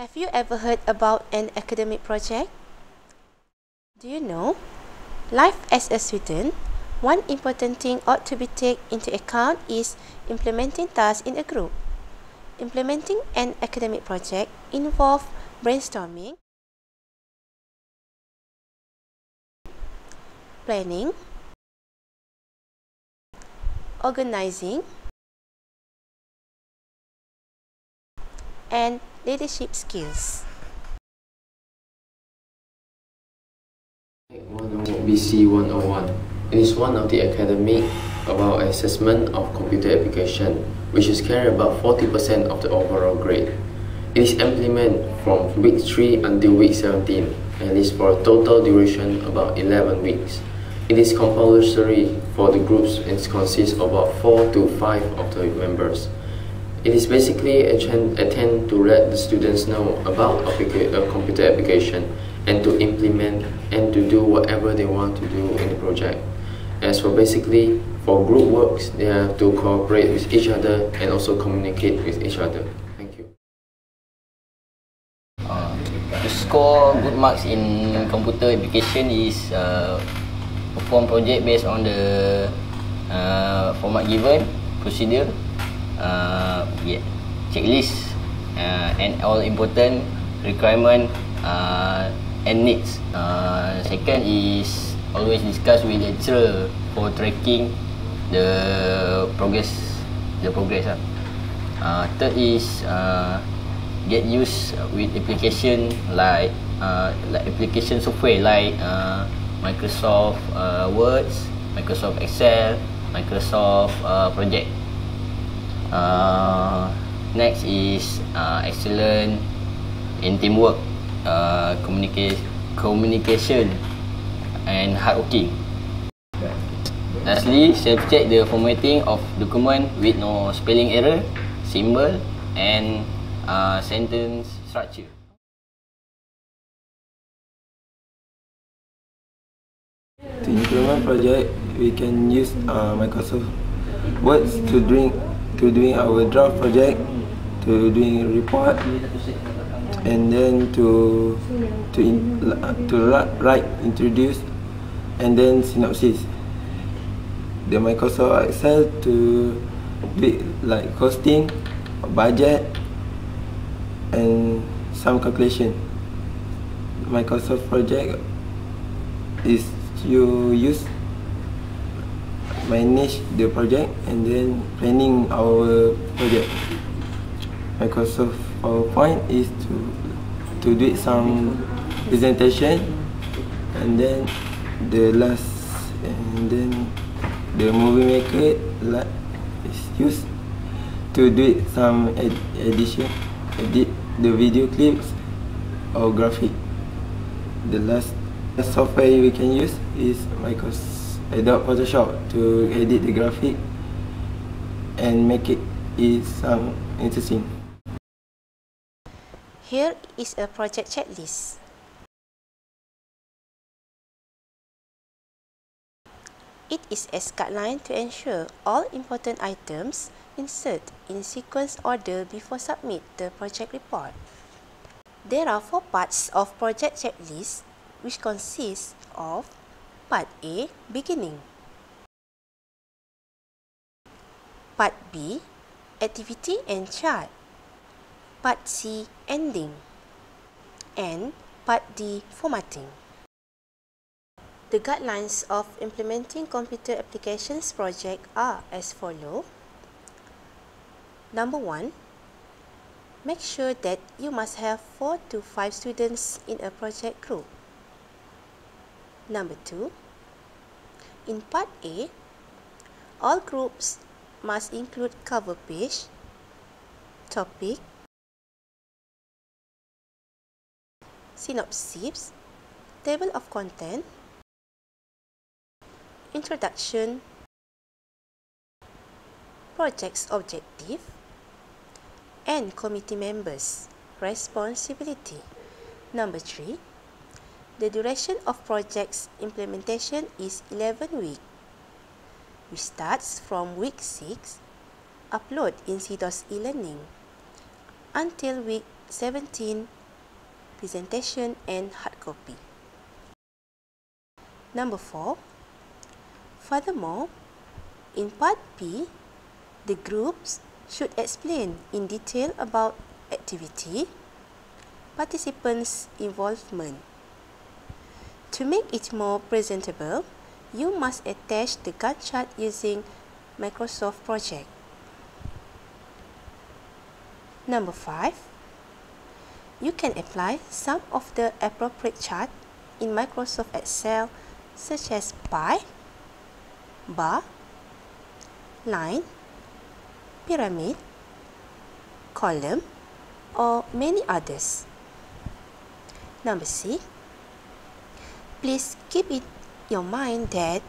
Have you ever heard about an academic project? Do you know? Life as a student, one important thing ought to be taken into account is implementing tasks in a group. Implementing an academic project involves brainstorming, planning, organizing, and leadership skills. BC101. It is one of the academic about assessment of computer application, which is carry about 40% of the overall grade. It is implemented from week 3 until week 17 and is for a total duration about 11 weeks. It is compulsory for the groups and consists of about 4 to 5 of the members. It is basically a attempt to let the students know about a computer application and to implement and to do whatever they want to do in the project. As for basically, for group works, they have to cooperate with each other and also communicate with each other. Thank you. To score good marks in computer application is perform project based on the format given, procedure, checklist, and all important requirement and needs. Second is always discuss with the lecturer for tracking the progress. Third is get used with application like application software like Microsoft Words, Microsoft Excel, Microsoft Project. Next is excellent in teamwork, communication, and hardworking. Lastly, self-check the formatting of document with no spelling error, symbol, and sentence structure. To implement project, we can use Microsoft Words to doing our draft project, to doing report, and then to write, introduce, and then synopsis. The Microsoft Excel to do like costing, budget, and some calculation. Microsoft Project is you use manage the project and then planning our project. Microsoft PowerPoint is to do some presentation, and then the movie maker is used to do some edit the video clips or graphic. The last software we can use is Adobe Photoshop to edit the graphic and make it some interesting. Here is a project checklist. It is a guideline to ensure all important items insert in sequence order before submit the project report. There are 4 parts of project checklist, which consists of Part A, beginning. Part B, activity and chart. Part C, ending. And Part D, formatting. The guidelines of implementing computer applications project are as follows. Number 1, make sure that you must have 4 to 5 students in a project group. Number 2, in Part A, all groups must include cover page, topic, synopsis, table of content, introduction, project's objective, and committee members' responsibility. Number 3, the duration of project's implementation is 11 weeks, which starts from week 6, upload in CDOS e-learning, until week 17, presentation and hard copy. Number 4. Furthermore, in part B, the groups should explain in detail about activity, participants' involvement. To make it more presentable, you must attach the Gantt chart using Microsoft Project. Number 5. You can apply some of the appropriate chart in Microsoft Excel, such as pie, bar, line, pyramid, column, or many others. Number 6. Please keep in your mind that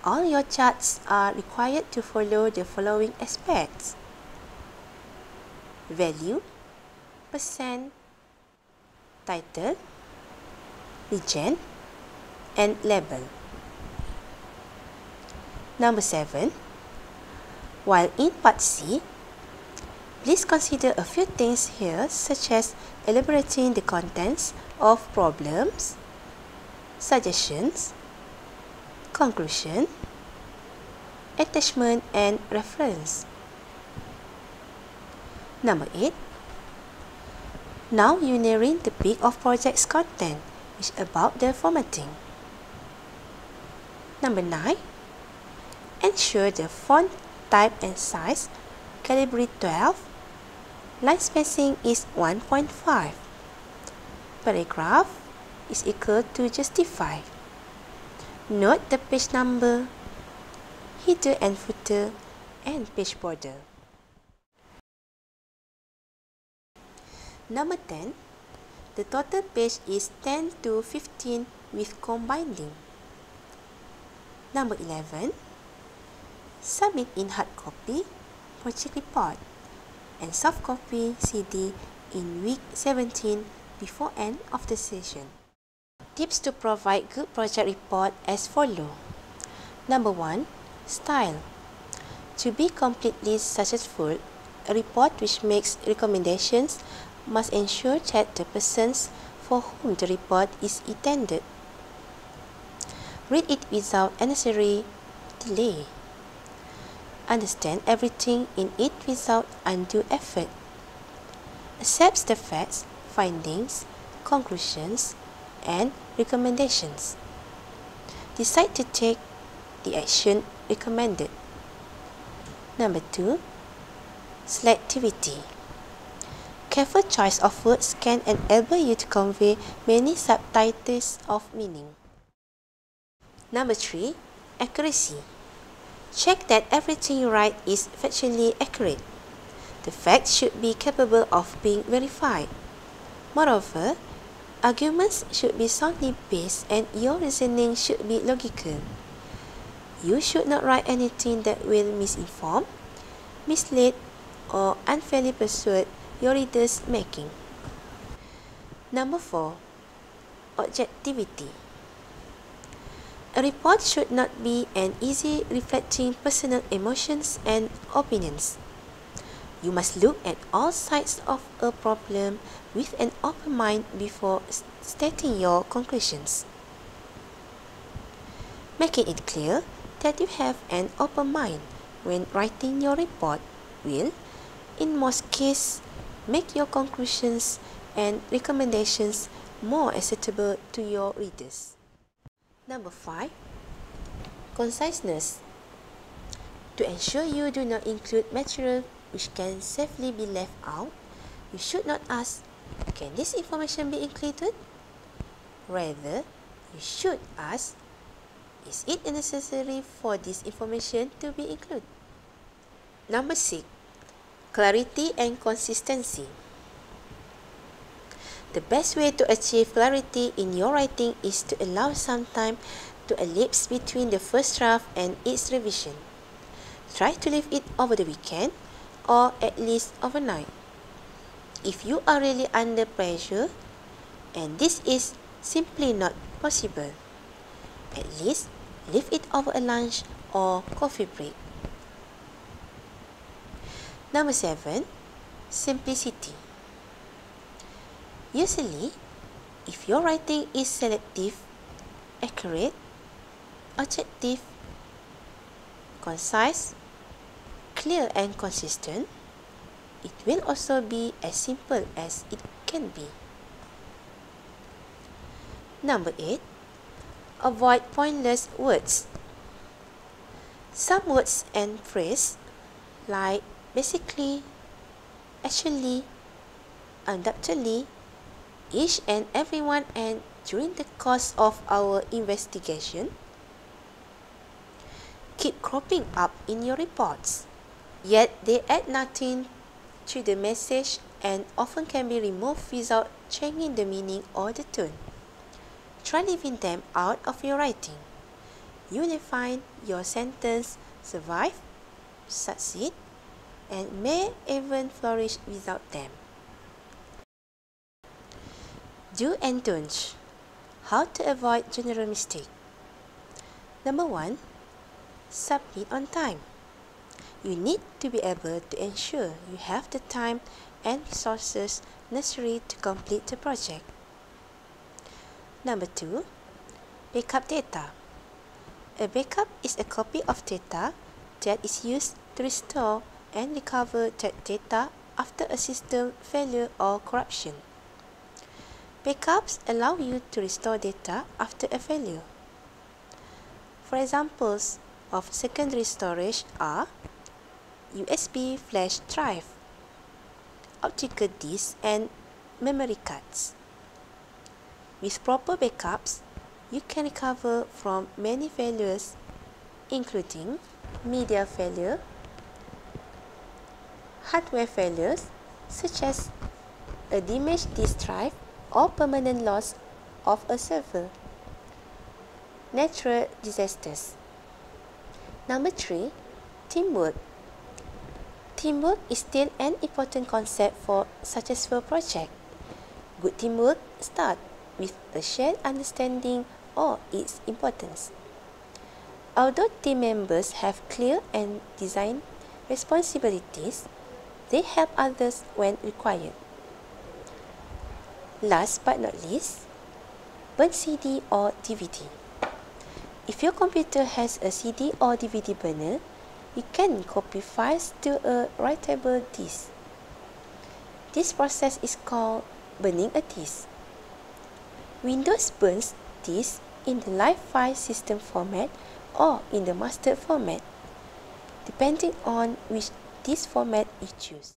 all your charts are required to follow the following aspects: value, percent, title, legend, and label. Number 7. While in part C, please consider a few things here, such as elaborating the contents of problems, suggestions, conclusion, attachment, and reference. Number 8. Now you narrate the peak of project's content, which is about the formatting. Number 9. Ensure the font type and size, calibrate 12, line spacing is 1.5, paragraph is equal to justify. Note the page number, header and footer, and page border. Number 10. The total page is 10 to 15 with combining. Number 11. Submit in hard copy, project report, and soft copy CD in week 17 before end of the session. Tips to provide good project report as follow. Number 1. Style. To be completely successful, a report which makes recommendations must ensure that the persons for whom the report is intended read it without unnecessary delay. Understand everything in it without undue effort. Accepts the facts, findings, conclusions, and recommendations. Decide to take the action recommended. Number 2. Selectivity. Careful choice of words can enable you to convey many subtitles of meaning. Number 3. Accuracy. Check that everything you write is factually accurate. The facts should be capable of being verified. Moreover, arguments should be soundly based and your reasoning should be logical. You should not write anything that will misinform, mislead, or unfairly persuade your readers' making. Number 4. Objectivity. A report should not be an easy reflecting personal emotions and opinions. You must look at all sides of a problem with an open mind before stating your conclusions. Making it clear that you have an open mind when writing your report will, in most cases, make your conclusions and recommendations more acceptable to your readers. Number 5. Conciseness. To ensure you do not include material which can safely be left out, you should not ask, "Can this information be included?" Rather, you should ask, "Is it necessary for this information to be included?" Number 6. Clarity and consistency. The best way to achieve clarity in your writing is to allow some time to elapse between the first draft and its revision. Try to leave it over the weekend or at least overnight. If you are really under pressure and this is simply not possible, at least leave it over a lunch or coffee break. Number 7. Simplicity. Usually, if your writing is selective, accurate, objective, concise, clear and consistent, it will also be as simple as it can be. Number 8. Avoid pointless words. Some words and phrases like basically, actually, undoubtedly, each and everyone and during the course of our investigation keep cropping up in your reports, yet they add nothing to the message and often can be removed without changing the meaning or the tone. Try leaving them out of your writing. You will find your sentence survive, succeed, and may even flourish without them. Do and don'ts. How to avoid general mistake. Number 1. Submit on time. You need to be able to ensure you have the time and resources necessary to complete the project. Number 2. Backup data. A backup is a copy of data that is used to restore and recover that data after a system failure or corruption. Backups allow you to restore data after a failure. For examples of secondary storage are USB flash drive, optical disc, and memory cards. With proper backups, you can recover from many failures, including media failure, hardware failures such as a damaged disk drive or permanent loss of a server, natural disasters. Number 3. Teamwork. Teamwork is still an important concept for successful project. Good teamwork starts with a shared understanding of its importance. Although team members have clear and defined responsibilities, they help others when required. Last but not least, burn CD or DVD. If your computer has a CD or DVD burner, you can copy files to a writable disk. This process is called burning a disk. Windows burns disks in the live file system format or in the master format, depending on which disk format you choose.